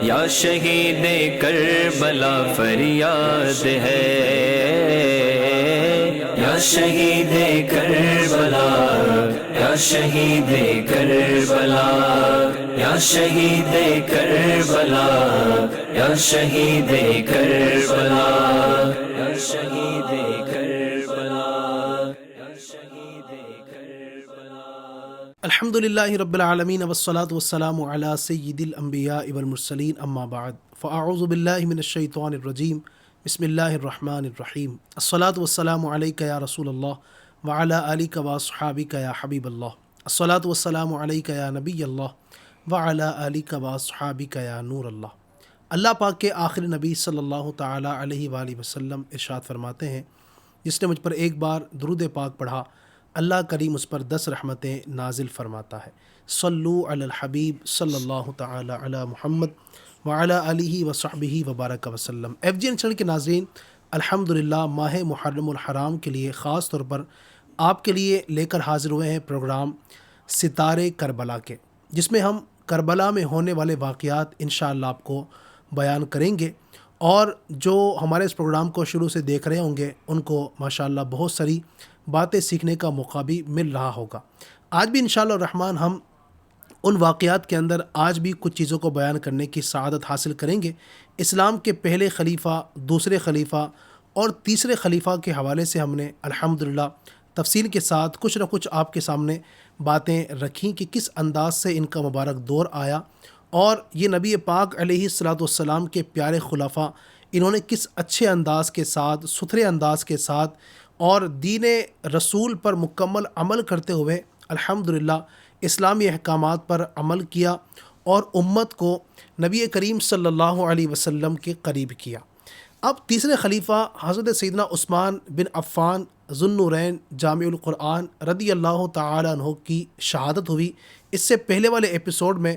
یا شہید کربلا فریاد ہے، یا شہید کربلا، یا شہید کربلا، یا شہید کربلا، یا شہید کربلا، یا شہید کربلا، یا شہید کربلا۔ الحمدللہ رب العالمین والصلاة والسلام علی سید الانبیاء والمرسلین، اما بعد فاعوذ باللہ من الشیطان الرجیم، بسم اللہ الرحمن الرحیم۔ الصلاة والسلام علیک یا رسول اللہ وعلی آلک واصحابک یا حبیب اللہ، الصلاة والسلام علیک یا نبی اللہ وعلی آلک واصحابک یا نور اللہ۔ اللہ پاک کے آخری نبی صلی اللہ تعالی علیہ وآلہ وسلم ارشاد فرماتے ہیں، جس نے مجھ پر ایک بار درود پاک پڑھا اللہ کریم اس پر 10 رحمتیں نازل فرماتا ہے۔ صلو علی الحبیب صلی اللہ تعالی علی محمد وعلی آلہ وصحبہ وبارک وسلم۔ FGN چینل کے ناظرین، الحمدللہ ماہ محرم الحرام کے لیے خاص طور پر آپ کے لیے لے کر حاضر ہوئے ہیں پروگرام ستارے کربلا کے، جس میں ہم کربلا میں ہونے والے واقعات انشاءاللہ آپ کو بیان کریں گے، اور جو ہمارے اس پروگرام کو شروع سے دیکھ رہے ہوں گے ان کو ماشاءاللہ بہت ساری باتیں سیکھنے کا موقع بھی مل رہا ہوگا۔ آج بھی انشاءاللہ الرحمن ہم ان واقعات کے اندر آج بھی کچھ چیزوں کو بیان کرنے کی سعادت حاصل کریں گے۔ اسلام کے پہلے خلیفہ، دوسرے خلیفہ اور تیسرے خلیفہ کے حوالے سے ہم نے الحمدللہ تفصیل کے ساتھ کچھ نہ کچھ آپ کے سامنے باتیں رکھیں کہ کس انداز سے ان کا مبارک دور آیا، اور یہ نبی پاک علیہ الصلاۃ والسلام کے پیارے خلفاء انہوں نے کس اچھے انداز کے ساتھ، ستھرے انداز کے ساتھ اور دین رسول پر مکمل عمل کرتے ہوئے الحمدللہ اسلامی احکامات پر عمل کیا اور امت کو نبی کریم صلی اللہ علیہ وسلم کے قریب کیا۔ اب تیسرے خلیفہ حضرت سیدنا عثمان بن عفان ذو النورین جامع القرآن رضی اللہ تعالی عنہ کی شہادت ہوئی۔ اس سے پہلے والے ایپیسوڈ میں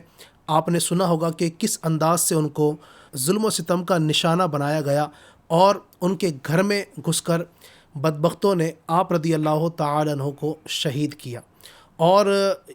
آپ نے سنا ہوگا کہ کس انداز سے ان کو ظلم و ستم کا نشانہ بنایا گیا، اور ان کے گھر میں گھس کر بدبختوں نے آپ رضی اللہ تعالی عنہ کو شہید کیا۔ اور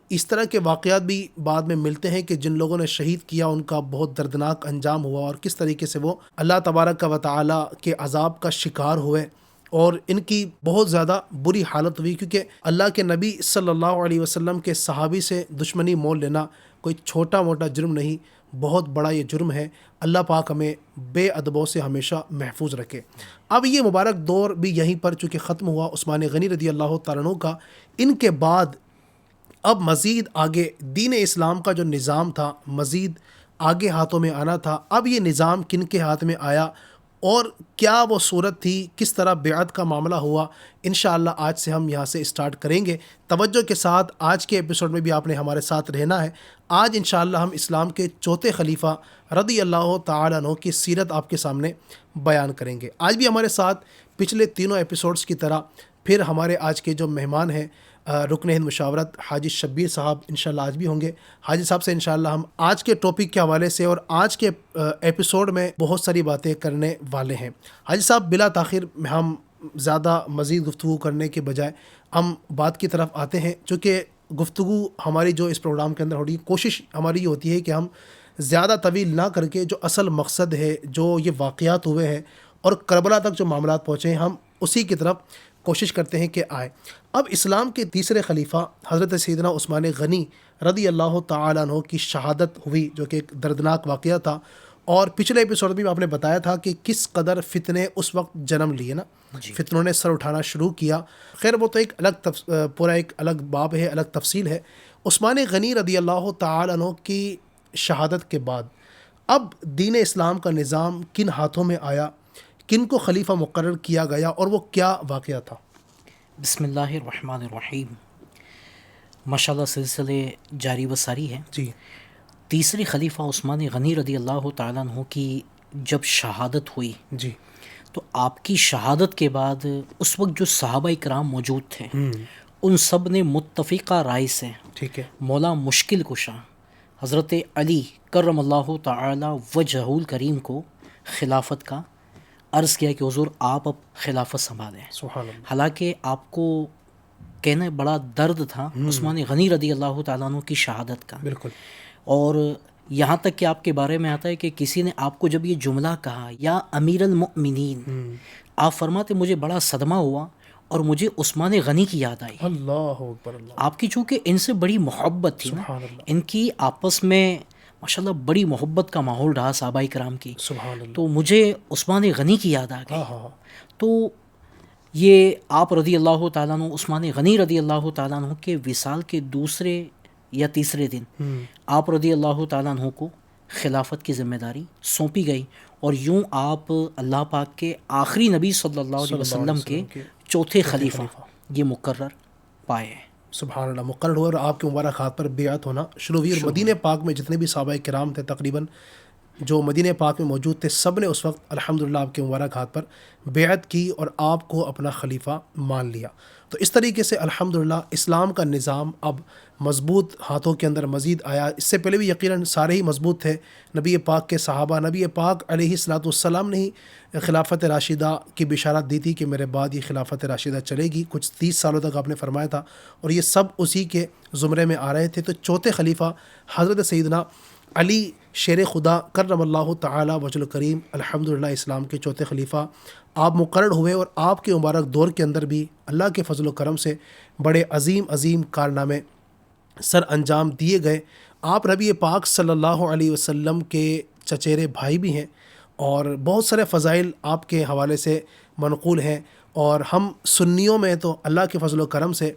اس طرح کے واقعات بھی بعد میں ملتے ہیں کہ جن لوگوں نے شہید کیا ان کا بہت دردناک انجام ہوا، اور کس طریقے سے وہ اللہ تبارک و تعالی کے عذاب کا شکار ہوئے، اور ان کی بہت زیادہ بری حالت ہوئی، کیونکہ اللہ کے نبی صلی اللہ علیہ وسلم کے صحابی سے دشمنی مول لینا کوئی چھوٹا موٹا جرم نہیں، بہت بڑا یہ جرم ہے۔ اللہ پاک ہمیں بے ادبوں سے ہمیشہ محفوظ رکھے۔ اب یہ مبارک دور بھی یہیں پر چونکہ ختم ہوا عثمان غنی رضی اللہ تعالیٰ عنہ کا، ان کے بعد اب مزید آگے دین اسلام کا جو نظام تھا مزید آگے ہاتھوں میں آنا تھا۔ اب یہ نظام کن کے ہاتھ میں آیا اور کیا وہ صورت تھی، کس طرح بیعت کا معاملہ ہوا، انشاءاللہ آج سے ہم یہاں سے اسٹارٹ کریں گے۔ توجہ کے ساتھ آج کے ایپیسوڈ میں بھی آپ نے ہمارے ساتھ رہنا ہے۔ آج انشاءاللہ ہم اسلام کے چوتھے خلیفہ رضی اللہ تعالی عنہ کی سیرت آپ کے سامنے بیان کریں گے۔ آج بھی ہمارے ساتھ پچھلے تینوں ایپیسوڈز کی طرح پھر ہمارے آج کے جو مہمان ہیں رکن ہند مشاورت حاجی شبیر صاحب انشاءاللہ آج بھی ہوں گے۔ حاجی صاحب سے انشاءاللہ ہم آج کے ٹاپک کے حوالے سے اور آج کے ایپیسوڈ میں بہت ساری باتیں کرنے والے ہیں۔ حاجی صاحب بلا تاخیر ہم زیادہ مزید گفتگو کرنے کے بجائے ہم بات کی طرف آتے ہیں، چونکہ گفتگو ہماری جو اس پروگرام کے اندر ہو رہی ہے، کوشش ہماری یہ ہوتی ہے کہ ہم زیادہ طویل نہ کر کے جو اصل مقصد ہے، جو یہ واقعات ہوئے ہیں اور کربلا تک جو معاملات پہنچے ہیں، ہم اسی کی طرف کوشش کرتے ہیں کہ آئے۔ اب اسلام کے تیسرے خلیفہ حضرت سیدنا عثمان غنی رضی اللہ تعالیٰ عنہ کی شہادت ہوئی، جو کہ ایک دردناک واقعہ تھا، اور پچھلے ایپیسوڈ میں آپ نے بتایا تھا کہ کس قدر فتنے اس وقت جنم لیے نا، فتنوں نے سر اٹھانا شروع کیا۔ خیر وہ تو ایک الگ پورا ایک الگ باب ہے، الگ تفصیل ہے۔ عثمان غنی رضی اللہ تعالیٰ عنہ کی شہادت کے بعد اب دین اسلام کا نظام کن ہاتھوں میں آیا، کن کو خلیفہ مقرر کیا گیا، اور وہ کیا واقعہ تھا؟ بسم اللہ الرحمن الرحیم۔ ماشاءاللہ سلسلے جاری و ساری ہے۔ جی، تیسری خلیفہ عثمان غنی رضی اللہ تعالیٰ عنہ کی جب شہادت ہوئی جی، تو آپ کی شہادت کے بعد اس وقت جو صحابہ کرام موجود تھے ان سب نے متفقہ رائے سے ٹھیک ہے، مولا مشکل کشا حضرت علی کرم اللہ تعالی وجہہ الکریم کو خلافت کا عرض کیا کہ حضور آپ اب خلافت سنبھالیں۔ سبحان اللہ۔ حالانکہ آپ کو کہنا بڑا درد تھا عثمان غنی رضی اللہ تعالیٰ عنہ کی شہادت کا، بالکل، اور یہاں تک کہ آپ کے بارے میں آتا ہے کہ کسی نے آپ کو جب یہ جملہ کہا یا امیر المؤمنین، آپ فرماتے مجھے بڑا صدمہ ہوا اور مجھے عثمان غنی کی یاد آئی. اللہ اکبر اللہ. آپ کی چونکہ ان سے بڑی محبت تھی نا، سبحان اللہ. ان کی آپس میں ماشاءاللہ بڑی محبت کا ماحول رہا صحابہ کرام کی، سبحان اللہ. تو مجھے عثمان غنی کی یاد آ گئی. ہاں. تو یہ آپ رضی اللہ تعالیٰ عنہ، عثمان غنی رضی اللہ تعالیٰ عنہ کے وصال کے دوسرے یا تیسرے دن آپ رضی اللہ تعالیٰ عنہ کو خلافت کی ذمہ داری سونپی گئی، اور یوں آپ اللہ پاک کے آخری نبی صلی اللہ علیہ وسلم کے چوتھے خلیفہ یہ مقرر پائے ہیں. سبحان اللہ. مقرر ہوا اور آپ کے مبارک ہاتھ پر بیعت ہونا شروع ہوئی، اور مدینہ پاک میں جتنے بھی صحابہ کرام تھے تقریباً جو مدینہ پاک میں موجود تھے، سب نے اس وقت الحمدللہ آپ کے مبارک ہاتھ پر بیعت کی اور آپ کو اپنا خلیفہ مان لیا. تو اس طریقے سے الحمدللہ اسلام کا نظام اب مضبوط ہاتھوں کے اندر مزید آیا. اس سے پہلے بھی یقیناً سارے ہی مضبوط تھے. نبی پاک کے صحابہ، نبی پاک علیہ الصلوۃ والسلام نے ہی خلافت راشدہ کی بشارت دی تھی کہ میرے بعد یہ خلافت راشدہ چلے گی. کچھ 30 سالوں تک آپ نے فرمایا تھا، اور یہ سب اسی کے زمرے میں آ رہے تھے. تو چوتھے خلیفہ حضرت سیدنا علی شیر خدا کرم اللہ تعالی وجہ الکریم الحمدللہ اسلام کے چوتھے خلیفہ آپ مقرر ہوئے، اور آپ کے مبارک دور کے اندر بھی اللہ کے فضل و کرم سے بڑے عظیم کارنامے سر انجام دیے گئے. آپ نبی پاک صلی اللہ علیہ وسلم کے چچیرے بھائی بھی ہیں، اور بہت سارے فضائل آپ کے حوالے سے منقول ہیں. اور ہم سنیوں میں تو اللہ کے فضل و کرم سے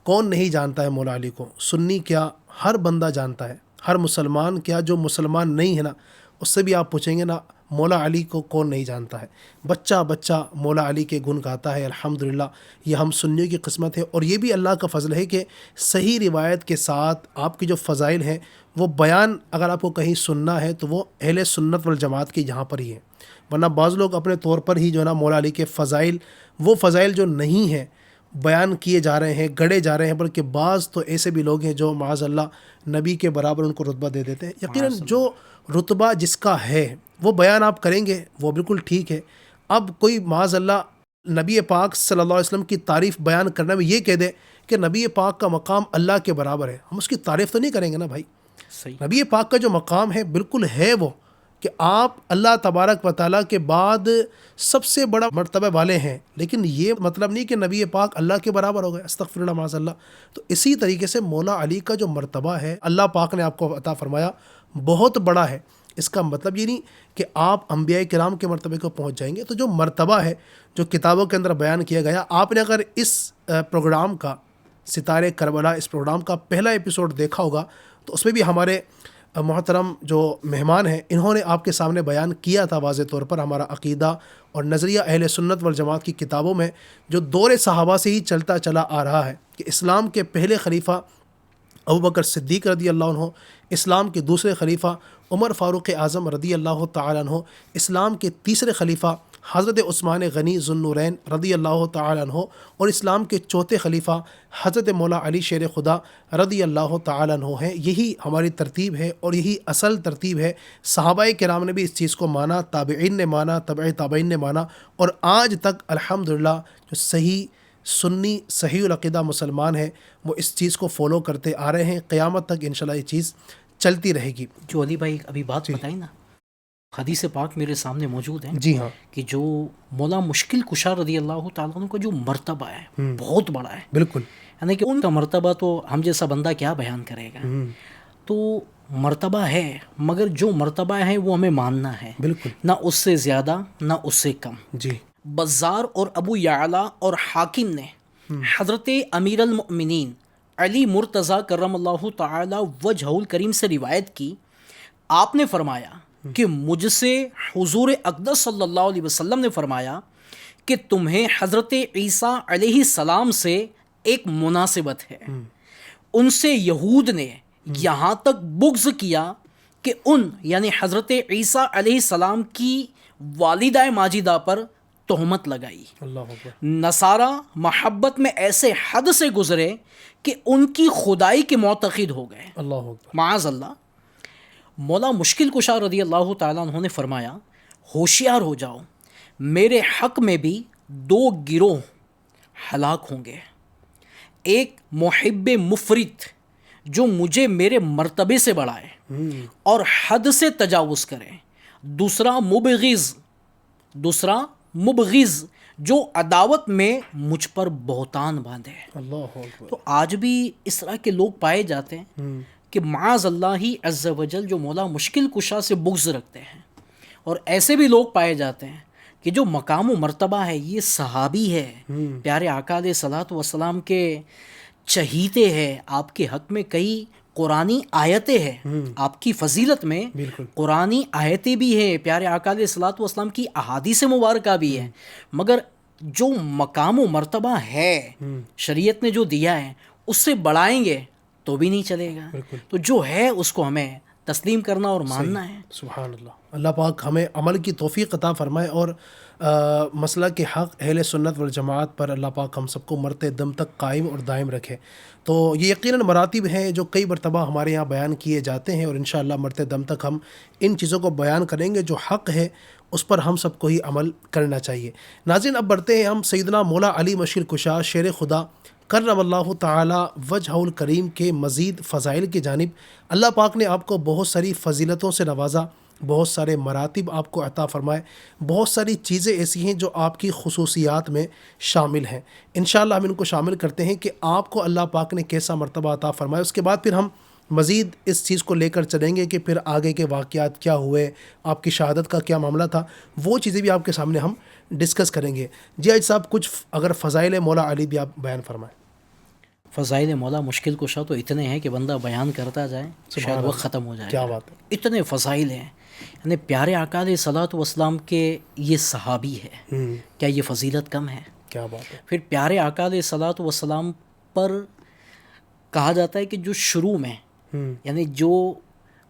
کون نہیں جانتا ہے مولا علی کو. سنی کیا ہر بندہ جانتا ہے، ہر مسلمان کیا جو مسلمان نہیں ہے نا، اس سے بھی آپ پوچھیں گے نا مولا علی کو کون نہیں جانتا ہے. بچہ مولا علی کے گن گاتا ہے. الحمدللہ یہ ہم سنیوں کی قسمت ہے، اور یہ بھی اللہ کا فضل ہے کہ صحیح روایت کے ساتھ آپ کی جو فضائل ہیں وہ بیان اگر آپ کو کہیں سننا ہے تو وہ اہل سنت والجماعت کی یہاں پر ہی ہے. ورنہ بعض لوگ اپنے طور پر ہی جو ہے نا مولا علی کے فضائل، وہ فضائل جو نہیں ہیں بیان کیے جا رہے ہیں، گڑے جا رہے ہیں. بلکہ بعض تو ایسے بھی لوگ ہیں جو معاذ اللہ نبی کے برابر ان کو رتبہ دے دیتے ہیں. یقیناً جو رتبہ جس کا ہے وہ بیان آپ کریں گے وہ بالکل ٹھیک ہے. اب کوئی معاذ اللہ نبی پاک صلی اللہ علیہ وسلم کی تعریف بیان کرنے میں یہ کہہ دے کہ نبی پاک کا مقام اللہ کے برابر ہے، ہم اس کی تعریف تو نہیں کریں گے نا بھائی. صحیح. نبی پاک کا جو مقام ہے بالکل ہے وہ کہ آپ اللہ تبارک و تعالیٰ کے بعد سب سے بڑا مرتبہ والے ہیں. لیکن یہ مطلب نہیں کہ نبی پاک اللہ کے برابر ہو گئے، استغفر اللہ معاذ اللہ. تو اسی طریقے سے مولا علی کا جو مرتبہ ہے اللہ پاک نے آپ کو عطا فرمایا بہت بڑا ہے. اس کا مطلب یہ نہیں کہ آپ انبیاء کرام کے مرتبے کو پہنچ جائیں گے. تو جو مرتبہ ہے جو کتابوں کے اندر بیان کیا گیا، آپ نے اگر اس پروگرام کا ستارے کربلا اس پروگرام کا پہلا ایپیسوڈ دیکھا ہوگا تو اس میں بھی ہمارے محترم جو مہمان ہیں انہوں نے آپ کے سامنے بیان کیا تھا واضح طور پر ہمارا عقیدہ اور نظریہ اہل سنت والجماعت کی کتابوں میں جو دور صحابہ سے ہی چلتا چلا آ رہا ہے کہ اسلام کے پہلے خلیفہ ابوبکر صدیق رضی اللہ عنہ، اسلام کے دوسرے خلیفہ عمر فاروق اعظم رضی اللہ تعالیٰ عنہ، اسلام کے تیسرے خلیفہ حضرت عثمان غنی ذو النورین رضی اللہ تعالیٰ عنہ، اور اسلام کے چوتھے خلیفہ حضرت مولا علی شیر خدا رضی اللہ تعالیٰ عنہ ہیں. یہی ہماری ترتیب ہے اور یہی اصل ترتیب ہے. صحابہ کرام نے بھی اس چیز کو مانا، تابعین نے مانا، تبع تابعین نے مانا، اور آج تک الحمدللہ جو صحیح سنی صحیح العقیدہ مسلمان ہیں وہ اس چیز کو فالو کرتے آ رہے ہیں. قیامت تک انشاءاللہ یہ چیز چلتی رہے گی. جو علی بھائی ابھی بات بتائی نا، حدیث پاک میرے سامنے موجود ہیں. جی ہاں، کہ جو مولا مشکل کشا رضی اللہ تعالیٰ عنہ کا جو مرتبہ ہے بہت بڑا ہے. بالکل. یعنی کہ ان کا مرتبہ تو ہم جیسا بندہ کیا بیان کرے گا. تو مرتبہ ہے، مگر جو مرتبہ ہے وہ ہمیں ماننا ہے. بالکل. نہ اس سے زیادہ نہ اس سے کم. جی. بزار اور ابو یعلا اور حاکم نے حضرت امیر المؤمنین علی مرتضیٰ کرم اللہ تعالی وجہ الکریم سے روایت کی. آپ نے فرمایا کہ مجھ سے حضور اقدس صلی اللہ علیہ وسلم نے فرمایا کہ تمہیں حضرت عیسیٰ علیہ السلام سے ایک مناسبت ہے. ان سے یہود نے یہاں تک بغض کیا کہ ان یعنی حضرت عیسیٰ علیہ السلام کی والدہ ماجدہ پر تہمت لگائی. اللہ اکبر. نصارہ محبت میں ایسے حد سے گزرے کہ ان کی خدائی کے معتقد ہو گئے. اللہ اکبر. معاذ اللہ. مولا مشکل کشا رضی اللہ تعالیٰ عنہ نے فرمایا ہوشیار ہو جاؤ، میرے حق میں بھی 2 گروہ ہلاک ہوں گے. ایک محب مفرط جو مجھے میرے مرتبے سے بڑھائے اور حد سے تجاوز کرے، دوسرا مبغض جو عداوت میں مجھ پر بہتان باندھے۔ اللہ اکبر۔ تو آج بھی اس طرح کے لوگ پائے جاتے ہیں کہ معاذ اللہ عز وجل جو مولا مشکل کشا سے بغض رکھتے ہیں، اور ایسے بھی لوگ پائے جاتے ہیں کہ جو مقام و مرتبہ ہے، یہ صحابی ہے، پیارے آقا علیہ الصلوۃ والسلام کے چہیتے ہیں، آپ کے حق میں کئی قرآنی آیتیں ہیں، آپ کی فضیلت میں قرآنی آیتیں بھی ہیں، پیارے آقا علیہ الصلوۃ والسلام کی احادیث مبارکہ بھی ہے، مگر جو مقام و مرتبہ ہے شریعت نے جو دیا ہے اس سے بڑھائیں گے تو بھی نہیں چلے گا۔ تو جو ہے اس کو ہمیں تسلیم کرنا اور ماننا ہے۔ سبحان اللہ۔ اللہ پاک ہمیں عمل کی توفیق عطا فرمائے، اور مسئلہ کے حق اہل سنت والجماعت پر اللہ پاک ہم سب کو مرتے دم تک قائم اور دائم رکھے۔ تو یہ یقیناً مراتب ہیں جو کئی مرتبہ ہمارے یہاں بیان کیے جاتے ہیں، اور انشاءاللہ مرتے دم تک ہم ان چیزوں کو بیان کریں گے۔ جو حق ہے اس پر ہم سب کو ہی عمل کرنا چاہیے۔ ناظرین، اب بڑھتے ہیں ہم سیدنا مولا علی مشکل کشا شیر خدا کرم اللہ تعالی وجہ الکریم کے مزید فضائل کی جانب۔ اللہ پاک نے آپ کو بہت ساری فضیلتوں سے نوازا، بہت سارے مراتب آپ کو عطا فرمائے، بہت ساری چیزیں ایسی ہیں جو آپ کی خصوصیات میں شامل ہیں۔ انشاءاللہ ہم ان کو شامل کرتے ہیں کہ آپ کو اللہ پاک نے کیسا مرتبہ عطا فرمایا۔ اس کے بعد پھر ہم مزید اس چیز کو لے کر چلیں گے کہ پھر آگے کے واقعات کیا ہوئے، آپ کی شہادت کا کیا معاملہ تھا، وہ چیزیں بھی آپ کے سامنے ہم ڈسکس کریں گے۔ جی حاج صاحب، کچھ اگر فضائل مولا علی بھی آپ بیان فرمائیں۔ فضائل مولا مشکل کشا تو اتنے ہیں کہ بندہ بیان کرتا جائے شاید وقت ختم ہو جائے۔ کیا بات ہے، اتنے فضائل ہیں، یعنی پیارے آقا علیہ الصلوۃ والسلام کے یہ صحابی ہے، کیا یہ فضیلت کم ہے؟ کیا بات ہے۔ پھر پیارے آقا علیہ الصلوۃ والسلام پر کہا جاتا ہے کہ جو شروع میں یعنی جو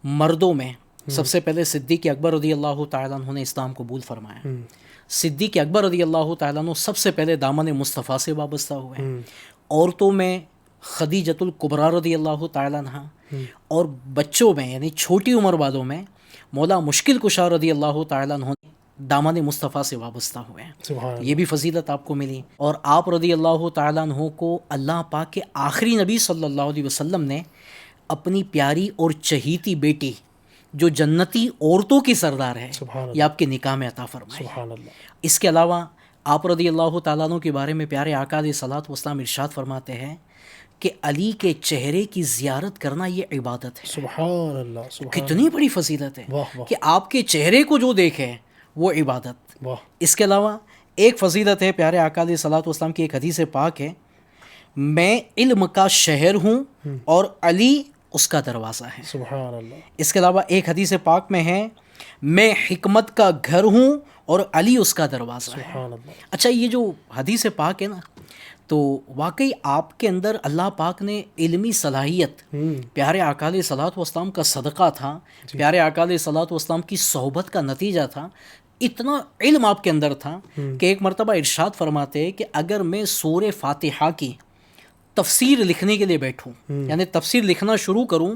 مردوں میں سب سے پہلے صدیق اکبر رضی اللہ تعالیٰ عنہ نے اسلام قبول فرمایا۔ صدیق اکبر رضی اللہ تعالیٰ عنہ سب سے پہلے دامن مصطفیٰ سے وابستہ ہوئے۔ عورتوں میں خدیجۃ الکبریٰ رضی اللہ تعالیٰ عنہ، اور بچوں میں یعنی چھوٹی عمر والوں میں مولا مشکل کشا رضی اللہ تعالیٰ عنہ دامن مصطفیٰ سے وابستہ ہوئے ہیں۔ سبحان اللہ۔ یہ بھی فضیلت آپ کو ملی، اور آپ رضی اللہ تعالیٰ عنہ کو اللہ پاک کے آخری نبی صلی اللہ علیہ وسلم نے اپنی پیاری اور چہیتی بیٹی جو جنتی عورتوں کی سردار ہے، یہ آپ کے نکاح میں عطا فرمائی۔ سبحان اللہ۔ اس کے علاوہ آپ رضی اللہ تعالیٰ عنہ کے بارے میں پیارے آقا علیہ الصلوۃ والسلام ارشاد فرماتے ہیں کہ علی کے چہرے کی زیارت کرنا یہ عبادت ہے۔ سبحان اللہ۔ سبحان کتنی بڑی فضیلت ہے واہ واہ کہ آپ کے چہرے کو جو دیکھے وہ عبادت۔ واہ۔ اس کے علاوہ ایک فضیلت ہے، پیارے آقا علیہ الصلوۃ والسلام کی ایک حدیث پاک ہے، میں علم کا شہر ہوں اور علی اس کا دروازہ ہے۔ سبحان اللہ۔ اس کے علاوہ ایک حدیث پاک میں ہے، میں حکمت کا گھر ہوں اور علی اس کا دروازہ ہے۔ سبحان اللہ۔ اچھا، یہ جو حدیث پاک ہے نا، تو واقعی آپ کے اندر اللہ پاک نے علمی صلاحیت، پیارے آقا علیہ الصلوۃ والسلام کا صدقہ تھا، پیارے آقا علیہ الصلوۃ والسلام کی صحبت کا نتیجہ تھا، اتنا علم آپ کے اندر تھا کہ ایک مرتبہ ارشاد فرماتے کہ اگر میں سورہ فاتحہ کی تفسیر لکھنے کے لیے بیٹھوں، یعنی تفسیر لکھنا شروع کروں،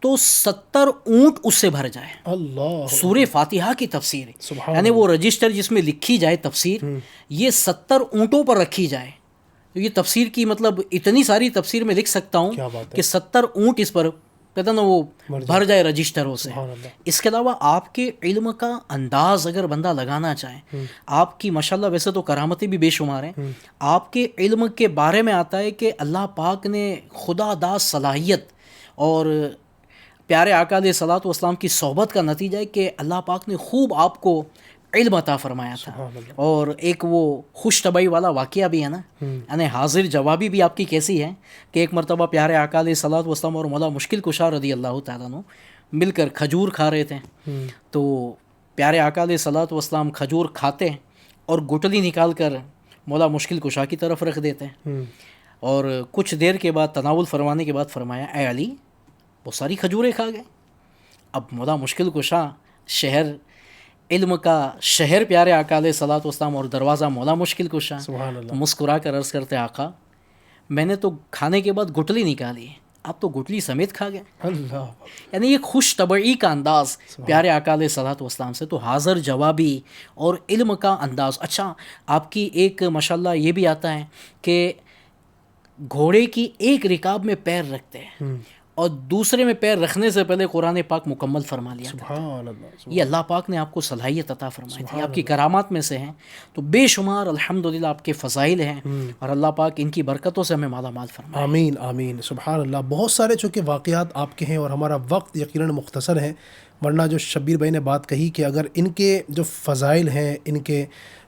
تو 70 اونٹ اس سے بھر جائے۔ اللہ۔ سورہ فاتحہ کی تفسیر، سبحان یعنی وہ رجسٹر جس میں لکھی جائے تفسیر، یہ 70 اونٹوں پر رکھی جائے۔ تو یہ تفسیر کی مطلب اتنی ساری تفسیر میں لکھ سکتا ہوں کیا بات ہے۔ کہ 70 اونٹ اس پر کہتا نا وہ بھر جائے رجسٹروں سے۔ سبحان اللہ۔ اس کے علاوہ آپ کے علم کا انداز اگر بندہ لگانا چاہے، آپ کی ماشاءاللہ ویسے تو کرامتیں بھی بے شمار ہیں، آپ کے علم کے بارے میں آتا ہے کہ اللہ پاک نے خدا داد صلاحیت اور پیارے آقا علیہ الصلوۃ والسلام کی صحبت کا نتیجہ ہے کہ اللہ پاک نے خوب آپ کو علم عطا فرمایا تھا۔ اور ایک وہ خوش طبعی والا واقعہ بھی ہے نا، یعنی حاضر جوابی بھی آپ کی کیسی ہے کہ ایک مرتبہ پیارے آقا علیہ الصلوۃ والسلام اور مولا مشکل کشا رضی اللہ تعالیٰ عنہ مل کر کھجور کھا رہے تھے، تو پیارے آقا علیہ الصلوۃ والسلام کھجور کھاتے ہیں اور گٹلی نکال کر مولا مشکل کشا کی طرف رکھ دیتے ہیں، اور کچھ دیر کے بعد تناول فرمانے کے بعد فرمایا، اے علی، وہ ساری کھجوریں کھا گئے۔ اب مولا مشکل کشا، شہر علم کا شہر پیارے آقا علیہ الصلوۃ والسلام اور دروازہ مولا مشکل کشا، سبحان اللہ۔ مسکرا کر عرض کرتے، آقا میں نے تو کھانے کے بعد گٹلی نکالی، آپ تو گٹلی سمیت کھا گئے۔ اللہ۔ یعنی یہ خوش طبعی کا انداز پیارے آقا علیہ الصلوۃ والسلام سے، تو حاضر جوابی اور علم کا انداز۔ اچھا، آپ کی ایک ماشاءاللہ یہ بھی آتا ہے کہ گھوڑے کی ایک رکاب میں پیر رکھتے ہیں اور دوسرے میں پیر رکھنے سے پہلے قرآن پاک مکمل فرما لیا تھا. سبحان اللہ. یہ اللہ پاک نے آپ کو صلاحیت عطا فرمائی تھی, آپ کی کرامات میں سے ہیں. تو بے شمار الحمدللہ آپ کے فضائل ہیں, اور اللہ پاک ان کی برکتوں سے ہمیں مالا مال فرمائے. آمین آمین. سبحان اللہ. بہت سارے چونکہ واقعات آپ کے ہیں اور ہمارا وقت یقیناً مختصر ہے, ورنہ جو شبیر بھائی نے بات کہی کہ اگر ان کے جو فضائل ہیں, ان کے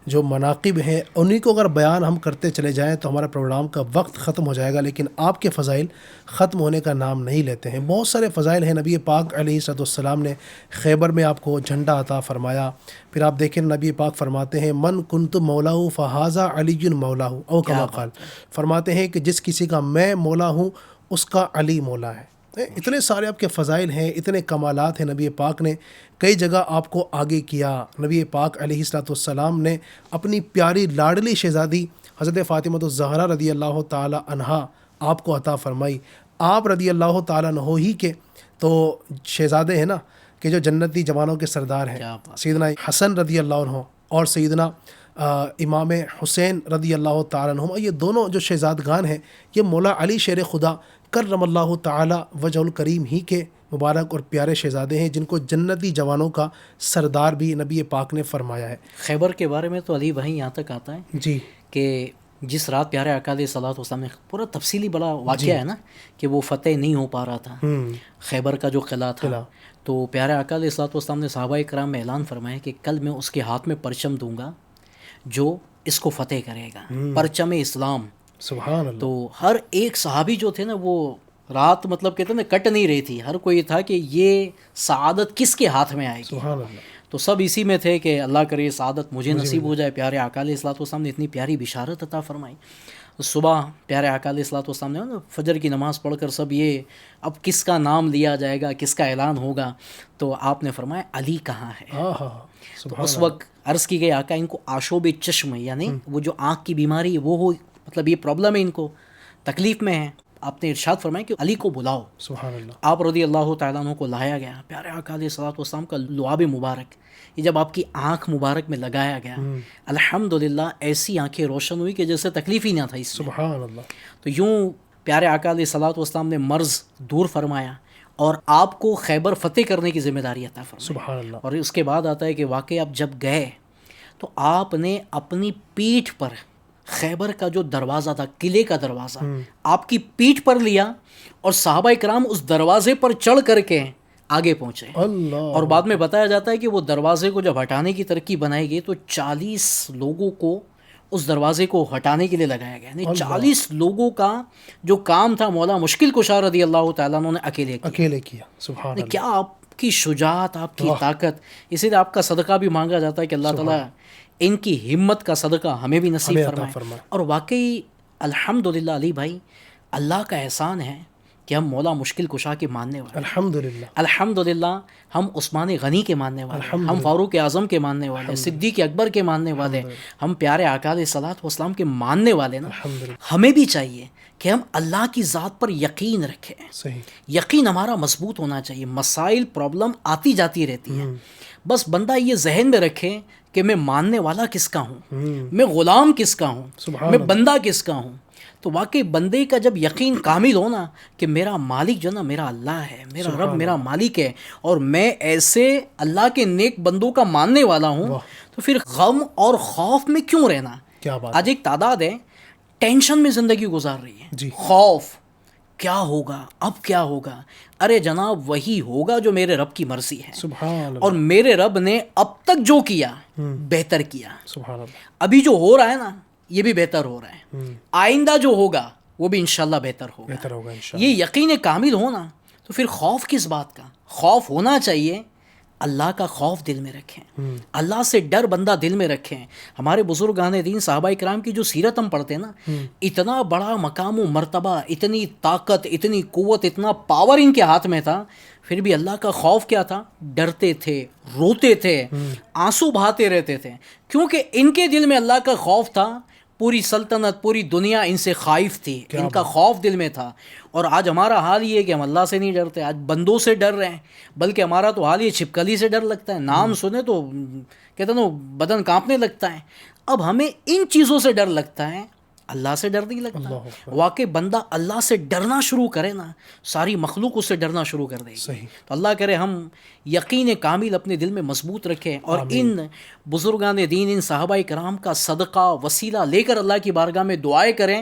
جو مناقب ہیں, انہیں کو اگر بیان ہم کرتے چلے جائیں تو ہمارا پروگرام کا وقت ختم ہو جائے گا, لیکن آپ کے فضائل ختم ہونے کا نام نہیں لیتے ہیں. بہت سارے فضائل ہیں. نبی پاک علیہ السلام نے خیبر میں آپ کو جھنڈا عطا فرمایا. پھر آپ دیکھیں نبی پاک فرماتے ہیں من کنت مولاہ فہذا علی مولاہ, او کما قال, فرماتے ہیں کہ جس کسی کا میں مولا ہوں اس کا علی مولا ہے. اتنے سارے آپ کے فضائل ہیں, اتنے کمالات ہیں. نبی پاک نے کئی جگہ آپ کو آگے کیا. نبی پاک علیہ السلام نے اپنی پیاری لاڈلی شہزادی حضرت فاطمہ الزہرا رضی اللہ تعالی عنہا آپ کو عطا فرمائی. آپ رضی اللہ تعالیٰ عنہ ہی کے تو شہزادے ہیں نا, کہ جو جنتی جوانوں کے سردار ہیں, سیدنا حسن رضی اللہ عنہ اور سیدنا امام حسین رضی اللہ تعالیٰ عنہ. یہ دونوں جو شہزادگان ہیں یہ مولا علی شیر خدا کرم اللہ تعالی وجہ الکریم ہی کے مبارک اور پیارے شہزادے ہیں, جن کو جنتی جوانوں کا سردار بھی نبی پاک نے فرمایا ہے. خیبر کے بارے میں تو علی بھائی یہاں تک آتا ہے جی کہ جس رات پیارے آقا علیہ الصلوۃ والسلام نے پورا تفصیلی بڑا واقعہ ہے نا کہ وہ فتح نہیں ہو پا رہا تھا خیبر کا جو قلعہ تھا, تو پیارے آقا علیہ الصلوۃ والسلام نے صحابہ کرام میں اعلان فرمایا کہ کل میں اس کے ہاتھ میں پرچم دوں گا جو اس کو فتح کرے گا, پرچم اسلام. سبحان اللہ. تو ہر ایک صحابی جو تھے نا وہ رات مطلب کہتے ہیں نا کٹ نہیں رہی تھی, ہر کوئی تھا کہ یہ سعادت کس کے ہاتھ میں آئے گی. سبحان اللہ. تو سب اسی میں تھے کہ اللہ کرے یہ سعادت مجھے نصیب ہو جائے. پیارے آقا علیہ الصلوۃ والسلام نے اتنی پیاری بشارت عطا فرمائی. صبح پیارے آقا علیہ الصلوۃ والسلام نے فجر کی نماز پڑھ کر سب یہ اب کس کا نام لیا جائے گا, کس کا اعلان ہوگا, تو آپ نے فرمایا علی کہاں ہے. تو اس وقت عرض کی گئی آقا ان کو آشوب چشم یعنی وہ جو آنکھ کی بیماری وہ ہو, مطلب یہ پرابلم ہے, ان کو تکلیف میں ہے. آپ نے ارشاد فرمایا کہ علی کو بلاؤ. سبحان اللہ. آپ رضی اللہ تعالیٰ عنہ کو لایا گیا. پیارے آقا علیہ الصلوۃ والسلام کا لعاب مبارک یہ جب آپ کی آنکھ مبارک میں لگایا گیا, الحمدللہ ایسی آنکھیں روشن ہوئی کہ جیسے تکلیف ہی نہ تھا اس میں. سبحان اللہ. تو یوں پیارے آقا علیہ الصلوۃ والسلام نے مرض دور فرمایا اور آپ کو خیبر فتح کرنے کی ذمہ داری عطا فرمائی. سبحان اللہ. اور اس کے بعد آتا ہے کہ واقعی آپ جب گئے تو آپ نے اپنی پیٹھ پر خیبر کا جو دروازہ تھا, قلعے کا دروازہ, آپ کی پیٹھ پر لیا اور صحابہ کرام اس دروازے پر چڑھ کر کے آگے پہنچے. اللہ. اور بعد میں بتایا جاتا ہے کہ وہ دروازے کو جب ہٹانے کی ترکیب بنائی گئی تو 40 لوگوں کو اس دروازے کو ہٹانے کے لیے لگایا گیا. یعنی 40 لوگوں کا جو کام تھا مولا مشکل کشا رضی اللہ تعالیٰ عنہ نے اکیلے کیا. سبحان اللہ. کیا آپ کی شجاعت, آپ کی طاقت. اسی لیے آپ کا صدقہ بھی مانگا جاتا ہے کہ اللہ تعالیٰ ان کی ہمت کا صدقہ ہمیں بھی نصیب فرمائے. اور واقعی الحمدللہ علی بھائی اللہ کا احسان ہے کہ ہم مولا مشکل کشا کے ماننے والے, الحمدللہ. الحمدللہ ہم عثمان غنی کے ماننے والے, ہم فاروق اعظم کے ماننے والے, صدیق اکبر کے ماننے والے, ہم پیارے آقا علیہ الصلوۃ والسلام کے ماننے والے نا. ہمیں بھی چاہیے کہ ہم اللہ کی ذات پر یقین رکھیں. صحیح. یقین ہمارا مضبوط ہونا چاہیے. مسائل پرابلم آتی جاتی رہتی ہیں, بس بندہ یہ ذہن میں رکھے کہ میں ماننے والا کس کا ہوں, میں غلام کس کا ہوں, میں بندہ کس کا ہوں. تو واقعی بندے کا جب یقین کامل ہو نا کہ میرا مالک جو نا میرا اللہ ہے, میرا رب میرا مالک ہے, اور میں ایسے اللہ کے نیک بندوں کا ماننے والا ہوں, تو پھر غم اور خوف میں کیوں رہنا. آج ایک تعداد ہے ٹینشن میں زندگی گزار رہی ہے, خوف کیا ہوگا, اب کیا ہوگا. ارے جناب وہی ہوگا جو میرے رب کی مرضی ہے. سبحان اللہ. اور میرے رب نے اب تک جو کیا بہتر کیا. سبحان اللہ. ابھی جو ہو رہا ہے نا یہ بھی بہتر ہو رہا ہے, آئندہ جو ہوگا وہ بھی انشاءاللہ بہتر ہوگا. یہ یقین کامل ہونا, تو پھر خوف کس بات کا. خوف ہونا چاہیے اللہ کا خوف دل میں رکھیں, اللہ سے ڈر بندہ دل میں رکھیں. ہمارے بزرگان دین صحابہ کرام کی جو سیرت ہم پڑھتے ہیں نا, اتنا بڑا مقام و مرتبہ, اتنی طاقت, اتنی قوت, اتنا پاور ان کے ہاتھ میں تھا, پھر بھی اللہ کا خوف کیا تھا, ڈرتے تھے, روتے تھے, آنسو بہاتے رہتے تھے, کیونکہ ان کے دل میں اللہ کا خوف تھا. پوری سلطنت پوری دنیا ان سے خائف تھی, ان کا خوف دل میں تھا. اور آج ہمارا حال یہ ہے کہ ہم اللہ سے نہیں ڈرتے, آج بندوں سے ڈر رہے ہیں, بلکہ ہمارا تو حال یہ چھپکلی سے ڈر لگتا ہے, نام سنے تو کہتے ہیں نا بدن کانپنے لگتا ہے. اب ہمیں ان چیزوں سے ڈر لگتا ہے, اللہ سے ڈر نہیں لگتا. واقعی بندہ اللہ سے ڈرنا شروع کرے نا, ساری مخلوق اس سے ڈرنا شروع کر دے گی. صحیح. تو اللہ کرے ہم یقین کامل اپنے دل میں مضبوط رکھیں, اور ان بزرگان دین, ان صحابہ کرام کا صدقہ وسیلہ لے کر اللہ کی بارگاہ میں دعائیں کریں.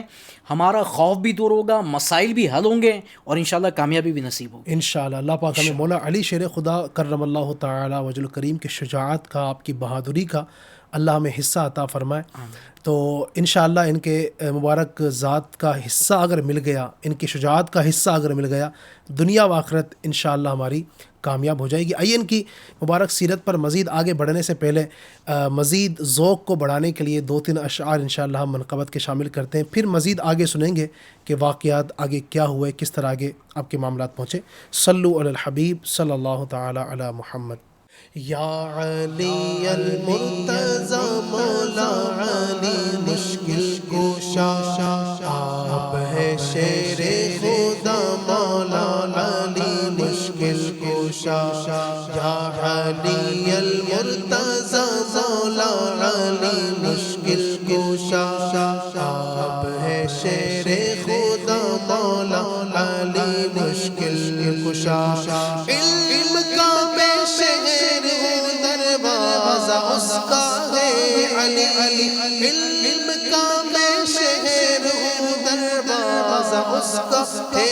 ہمارا خوف بھی دور ہوگا, مسائل بھی حل ہوں گے, اور انشاءاللہ کامیابی بھی نصیب ہوگی انشاءاللہ. اللہ پاک ہمیں مولا علی شیر خدا کرم اللہ تعالی وجہ الکریم کے شجاعت کا, آپ کی بہادری کا اللہ ہمیں حصہ عطا فرمائے. تو انشاءاللہ ان کے مبارک ذات کا حصہ اگر مل گیا, ان کی شجاعت کا حصہ اگر مل گیا, دنیا و آخرت انشاءاللہ ہماری کامیاب ہو جائے گی. آئیے ان کی مبارک سیرت پر مزید آگے بڑھنے سے پہلے مزید ذوق کو بڑھانے کے لیے 2-3 اشعار انشاءاللہ ہم منقبت کے شامل کرتے ہیں, پھر مزید آگے سنیں گے کہ واقعات آگے کیا ہوئے, کس طرح آگے آپ کے معاملات پہنچے. صلو علی الحبیب صلی اللہ تعالی علی محمد. یا علی المرتضی مولا علی مشکل کشا, آپ ہے شیر خدا مولا علی مشکل کشا. یا علی المرتضی مولا علی مشکل کشا, آپ ہے شیر خدا مولا علی مشکل کشا. علم کا بے شہر دروازہ اس کا ہے علی, علم کا بے شہر دروازہ اس کا ہے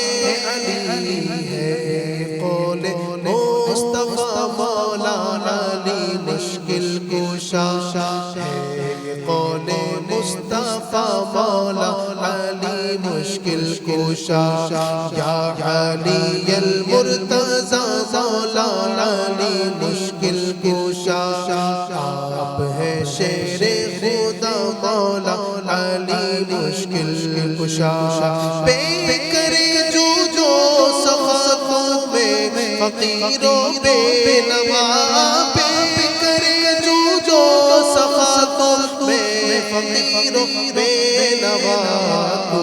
علی. ہے قول مصطفیٰ مولا علی مشکل کشا, ہے قول مصطفیٰ مولا علی مشکل کشا. یا علی المرتضی مولا علی مشکل کشا, آپ ہے شیر خدا مولا علی مشکل کشا. بے کرے جو سخاوت میں فقیروں بے نوا, بے کرے جو سخاوت میں فقیروں بے نوا. تو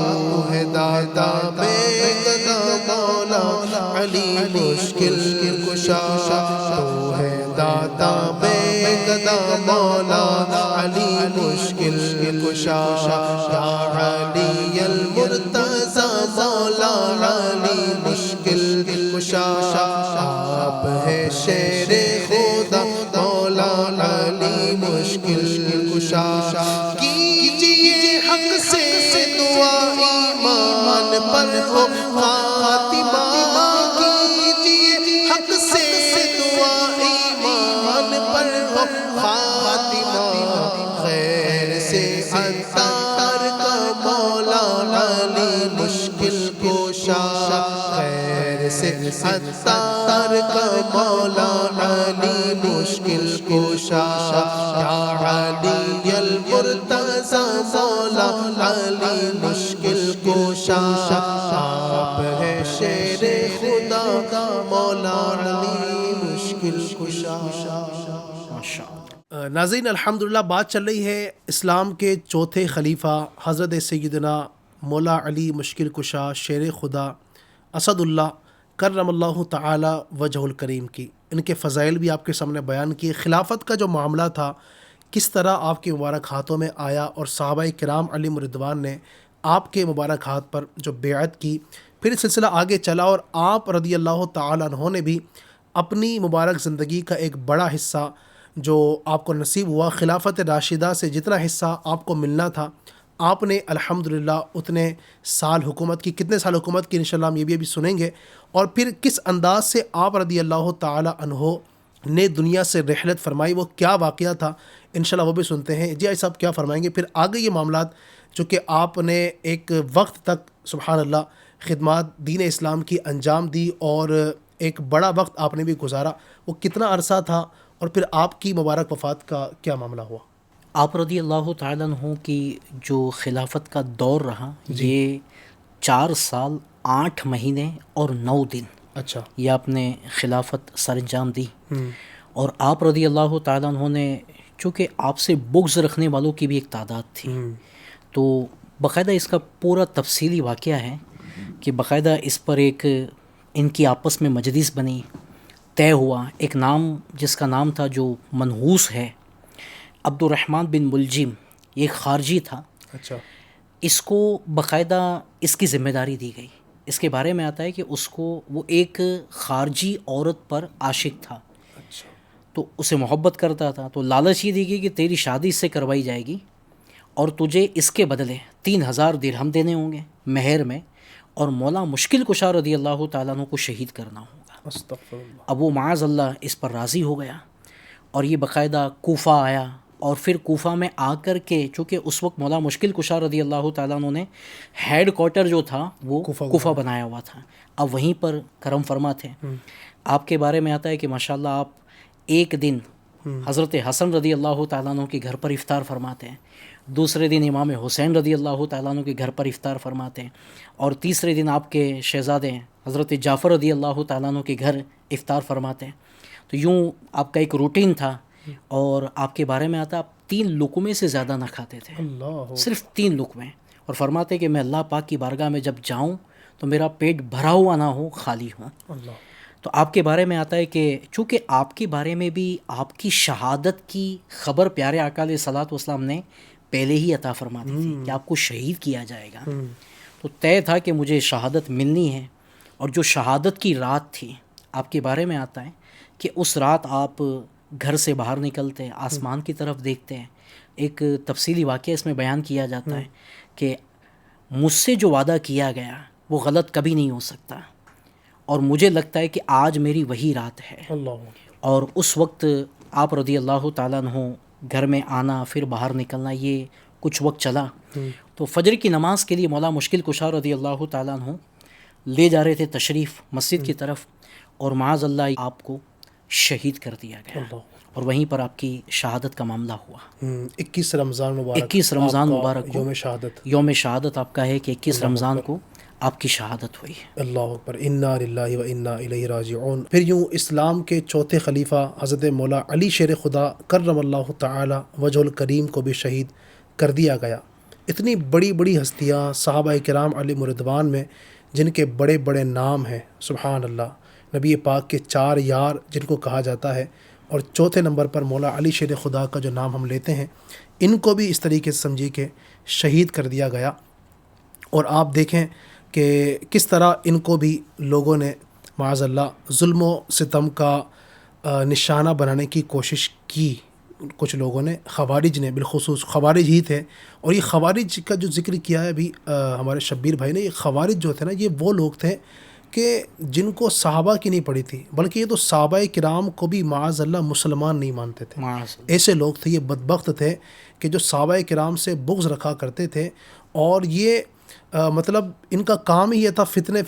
ہے دادا میں گدا مولا علی مشکل کشا, تو ہے دادا میں گدا مولا علی مشکل کشا. یا علی المرتضی مولا علی مشکل کشا, آپ ہے شیر خدا مولا علی مشکل کشا. کیجئے حق سے دعا ایمان پر ہو خاتمہ, کیجئے حق سے دعا ایمان پر ہو خاتمہ. خیر سے عطار کا مولا علی مشکل کشا, خیر سے عطار کا مولا علی مشکل کشا. یا علی المرتضی مولا علی مشکل کشا, آپ ہے شیر خدا مولا علی مشکل کشا. ناظرین الحمدللہ بات چل رہی ہے اسلام کے چوتھے خلیفہ حضرت سیدنا مولا علی مشکل کشا شیر خدا اسد اللہ کرم اللہ تعالی وجہ الکریم کی. ان کے فضائل بھی آپ کے سامنے بیان کیے. خلافت کا جو معاملہ تھا کس طرح آپ کے مبارک ہاتھوں میں آیا, اور صحابہ کرام علیہم رضوان نے آپ کے مبارک ہاتھ پر جو بیعت کی. پھر سلسلہ آگے چلا اور آپ رضی اللہ تعالیٰ عنہ نے بھی اپنی مبارک زندگی کا ایک بڑا حصہ جو آپ کو نصیب ہوا, خلافت راشدہ سے جتنا حصہ آپ کو ملنا تھا آپ نے الحمدللہ اتنے سال حکومت کی. کتنے سال حکومت کی انشاءاللہ ہم یہ بھی ابھی سنیں گے, اور پھر کس انداز سے آپ رضی اللہ تعالیٰ عنہ نے دنیا سے رحلت فرمائی, وہ کیا واقعہ تھا انشاءاللہ وہ بھی سنتے ہیں. جی صاحب کیا فرمائیں گے؟ پھر آگے یہ معاملات جو کہ آپ نے ایک وقت تک سبحان اللہ خدمات دین اسلام کی انجام دی, اور ایک بڑا وقت آپ نے بھی گزارا, وہ کتنا عرصہ تھا, اور پھر آپ کی مبارک وفات کا کیا معاملہ ہوا؟ آپ رضی اللہ تعالیٰ عنہ کی جو خلافت کا دور رہا یہ 4 سال 8 مہینے اور 9 دن اچھا یہ آپ نے خلافت سر انجام دی. اور آپ رضی اللہ تعالیٰ عنہ نے چونکہ آپ سے بغض رکھنے والوں کی بھی ایک تعداد تھی, تو باقاعدہ اس کا پورا تفصیلی واقعہ ہے کہ باقاعدہ اس پر ایک ان کی آپس میں مجلس بنی, طے ہوا ایک نام جس کا نام تھا جو منحوس ہے عبد الرحمن بن ملجم, یہ ایک خارجی تھا. اچھا اس کو باقاعدہ اس کی ذمہ داری دی گئی. اس کے بارے میں آتا ہے کہ اس کو وہ ایک خارجی عورت پر عاشق تھا, اچھا. تو اسے محبت کرتا تھا, تو لالچ یہ دی گئی کہ تیری شادی اس سے کروائی جائے گی اور تجھے اس کے بدلے 3000 درہم دینے ہوں گے مہر میں, اور مولا مشکل کشا رضی اللہ تعالیٰ عنہ کو شہید کرنا ہوگا. استغفر اللہ. اب وہ معاذ اللہ اس پر راضی ہو گیا اور یہ باقاعدہ کوفہ آیا, اور پھر کوفہ میں آ کر کے, چونکہ اس وقت مولا مشکل کشا رضی اللہ تعالیٰ عنہ نے ہیڈ کوارٹر جو تھا وہ کوفہ بنایا ہوا تھا, اب وہیں پر کرم فرما تھے. آپ کے بارے میں آتا ہے کہ ماشاءاللہ آپ ایک دن حضرت حسن رضی اللہ تعالیٰ عنہ کے گھر پر افطار فرماتے ہیں, دوسرے دن امام حسین رضی اللہ تعالیٰ عنہ کے گھر پر افطار فرماتے ہیں, اور تیسرے دن آپ کے شہزادے حضرت جعفر رضی اللہ تعالیٰ عنہ کے گھر افطار فرماتے ہیں. تو یوں آپ کا ایک روٹین تھا, اور آپ کے بارے میں آتا آپ 3 لقمے سے زیادہ نہ کھاتے تھے, اللہ. صرف 3 لقمے, اور فرماتے کہ میں اللہ پاک کی بارگاہ میں جب جاؤں تو میرا پیٹ بھرا ہوا نہ ہو, خالی ہوں. اللہ. تو آپ کے بارے میں آتا ہے کہ چونکہ آپ کے بارے میں بھی آپ کی شہادت کی خبر پیارے آقا علیہ الصلوۃ والسلام نے پہلے ہی عطا فرما دی تھی کہ آپ کو شہید کیا جائے گا, تو طے تھا کہ مجھے شہادت ملنی ہے. اور جو شہادت کی رات تھی, آپ کے بارے میں آتا ہے کہ اس رات آپ گھر سے باہر نکلتے, آسمان کی طرف دیکھتے ہیں. ایک تفصیلی واقعہ اس میں بیان کیا جاتا ہے کہ مجھ سے جو وعدہ کیا گیا وہ غلط کبھی نہیں ہو سکتا, اور مجھے لگتا ہے کہ آج میری وہی رات ہے. اللہ. اور اس وقت آپ رضی اللہ تعالیٰ عنہ گھر میں آنا پھر باہر نکلنا, یہ کچھ وقت چلا. تو فجر کی نماز کے لیے مولا مشکل کشا رضی اللہ تعالیٰ عنہ لے جا رہے تھے تشریف مسجد کی طرف, اور معاذ اللہ آپ کو شہید کر دیا گیا, اور وہیں پر آپ کی شہادت کا معاملہ ہوا. 21 رمضان مبارک. 21 رمضان مبارک کو یوم شہادت. یوم شہادت آپ کا ہے کہ 21 رمضان کو آپ کی شہادت ہوئی. اللہ اکبر. انا للہ و انا الیہ راجعون. پھر یوں اسلام کے چوتھے خلیفہ حضرت مولا علی شیر خدا کرم اللہ تعالی وجہ الکریم کو بھی شہید کر دیا گیا. اتنی بڑی بڑی ہستیاں صحابہ کرام علیہم رضوان میں جن کے بڑے بڑے نام ہیں, سبحان اللہ. نبی پاک کے 4 یار جن کو کہا جاتا ہے, اور چوتھے نمبر پر مولا علی شیر خدا کا جو نام ہم لیتے ہیں, ان کو بھی اس طریقے سے سمجھی کہ شہید کر دیا گیا. اور آپ دیکھیں کہ کس طرح ان کو بھی لوگوں نے معاذ اللہ ظلم و ستم کا نشانہ بنانے کی کوشش کی. کچھ لوگوں نے, خوارج نے, بالخصوص خوارج ہی تھے. اور یہ خوارج کا جو ذکر کیا ہے ابھی ہمارے شبیر بھائی نے, یہ خوارج جو تھے نا, یہ وہ لوگ تھے کہ جن کو صحابہ کی نہیں پڑی تھی, بلکہ یہ تو صحابہ کرام کو بھی معاذ اللہ مسلمان نہیں مانتے تھے. ایسے لوگ تھے, یہ بدبخت تھے کہ جو صحابہ کرام سے بغض رکھا کرتے تھے, اور یہ مطلب ان کا کام ہی یہ تھا فتنے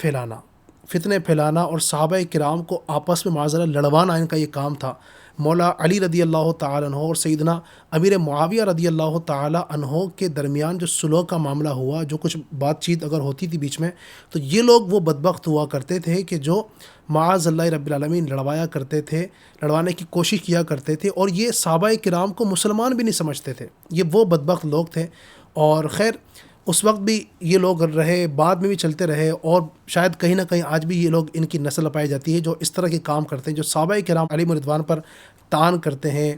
پھیلانا اور صحابہ کرام کو آپس میں معاذ اللہ لڑوانا, ان کا یہ کام تھا. مولا علی رضی اللہ تعالیٰ عنہ اور سیدنا امیر معاویہ رضی اللہ تعالیٰ عنہ کے درمیان جو صلح کا معاملہ ہوا, جو کچھ بات چیت اگر ہوتی تھی بیچ میں, تو یہ لوگ وہ بدبخت ہوا کرتے تھے کہ جو معاذ اللہ رب العالمین لڑوایا کرتے تھے, لڑوانے کی کوشش کیا کرتے تھے, اور یہ صحابہ کرام کو مسلمان بھی نہیں سمجھتے تھے. یہ وہ بدبخت لوگ تھے. اور خیر اس وقت بھی یہ لوگ رہے, بعد میں بھی چلتے رہے, اور شاید کہیں نہ کہیں آج بھی یہ لوگ ان کی نسل پائی جاتی ہے جو اس طرح کے کام کرتے ہیں, جو صحابہ کرام علیہم رضوان پر تان کرتے ہیں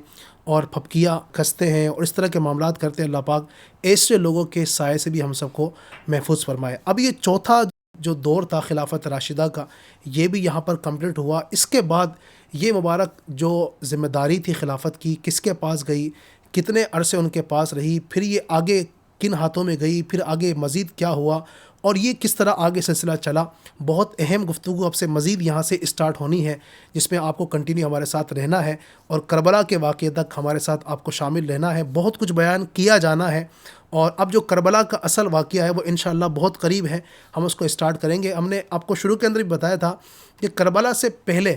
اور پھپکیاں کستے ہیں اور اس طرح کے معاملات کرتے ہیں. اللہ پاک ایسے لوگوں کے سائے سے بھی ہم سب کو محفوظ فرمائے. اب یہ چوتھا جو دور تھا خلافت راشدہ کا, یہ بھی یہاں پر کمپلیٹ ہوا. اس کے بعد یہ مبارک جو ذمہ داری تھی خلافت کی, کس کے پاس گئی, کتنے عرصے ان کے پاس رہی, پھر یہ آگے کن ہاتھوں میں گئی, پھر آگے مزید کیا ہوا, اور یہ کس طرح آگے سلسلہ چلا. بہت اہم گفتگو اب سے مزید یہاں سے اسٹارٹ ہونی ہے, جس میں آپ کو کنٹینیو ہمارے ساتھ رہنا ہے, اور کربلا کے واقعے تک ہمارے ساتھ آپ کو شامل رہنا ہے. بہت کچھ بیان کیا جانا ہے, اور اب جو کربلا کا اصل واقعہ ہے وہ انشاءاللہ بہت قریب ہے, ہم اس کو اسٹارٹ کریں گے. ہم نے آپ کو شروع کے اندر بھی بتایا تھا کہ کربلا سے پہلے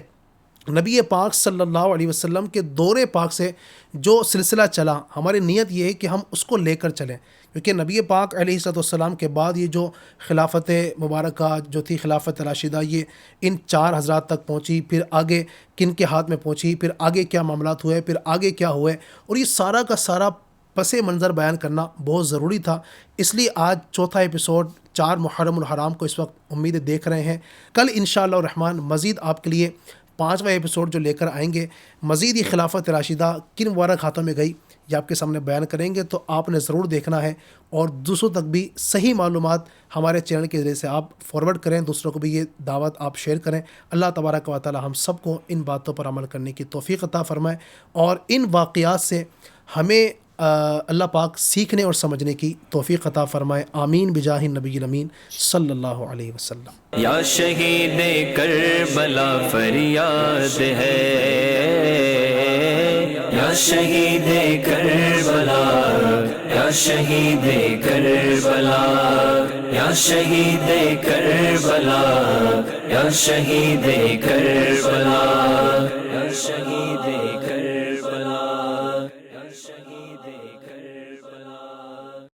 نبی پاک صلی اللہ علیہ وسلم کے دور پاک سے جو سلسلہ چلا, ہماری نیت یہ ہے کہ ہم اس کو لے کر چلیں, کیونکہ نبی پاک علیہ السلام کے بعد یہ جو خلافت مبارکہ جو تھی خلافت راشدہ, یہ ان 4 حضرات تک پہنچی, پھر آگے کن کے ہاتھ میں پہنچی, پھر آگے کیا معاملات ہوئے, پھر آگے کیا ہوئے, اور یہ سارا کا سارا پس منظر بیان کرنا بہت ضروری تھا. اس لیے آج چوتھا ایپیسوڈ 4 محرم الحرام کو اس وقت امیدیں دیکھ رہے ہیں. کل انشاءاللہ الرحمن مزید آپ کے لیے 5واں ایپیسوڈ جو لے کر آئیں گے, مزید یہ خلافت راشدہ کن مبارک ہاتھوں میں گئی, یہ آپ کے سامنے بیان کریں گے، تو آپ نے ضرور دیکھنا ہے اور دوسروں تک بھی صحیح معلومات ہمارے چینل کے ذریعے سے آپ فارورڈ کریں، دوسروں کو بھی یہ دعوت آپ شیئر کریں۔ اللہ تبارک و تعالی ہم سب کو ان باتوں پر عمل کرنے کی توفیق عطا فرمائے، اور ان واقعات سے ہمیں اللہ پاک سیکھنے اور سمجھنے کی توفیق عطا فرمائے۔ آمین بجاہ النبی الامین صلی اللہ علیہ وسلم۔ یا شہید کربلا فریاد ہے، یا شہید کربلا، یا شہید کربلا، یا شہید کربلا، یا شہید کربلا، یا شہید